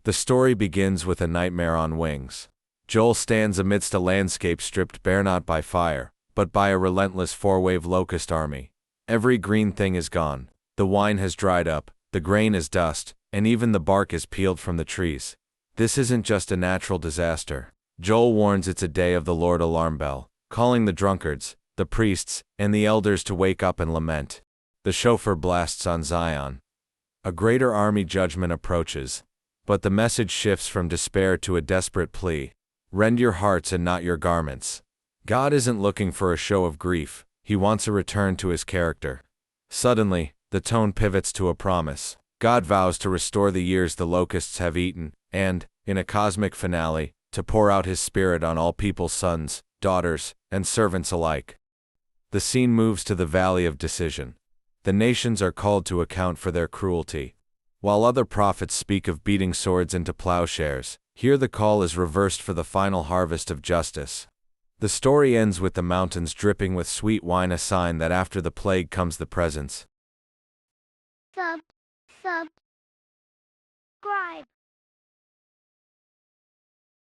The story begins with a nightmare on wings. Joel stands amidst a landscape stripped bare not by fire, but by a relentless four-wave locust army. Every green thing is gone, the wine has dried up, the grain is dust, and even the bark is peeled from the trees. This isn't just a natural disaster. Joel warns it's a day of the Lord alarm bell, calling the drunkards, the priests, and the elders to wake up and lament. The shofar blasts on Zion. A greater army judgment approaches, but the message shifts from despair to a desperate plea. Rend your hearts and not your garments. God isn't looking for a show of grief, he wants a return to his character. Suddenly, the tone pivots to a promise. God vows to restore the years the locusts have eaten, and, in a cosmic finale, to pour out his spirit on all people's sons, daughters, and servants alike. The scene moves to the Valley of Decision. The nations are called to account for their cruelty. While other prophets speak of beating swords into plowshares, here the call is reversed for the final harvest of justice. The story ends with the mountains dripping with sweet wine, a sign that after the plague comes the presence. Subscribe.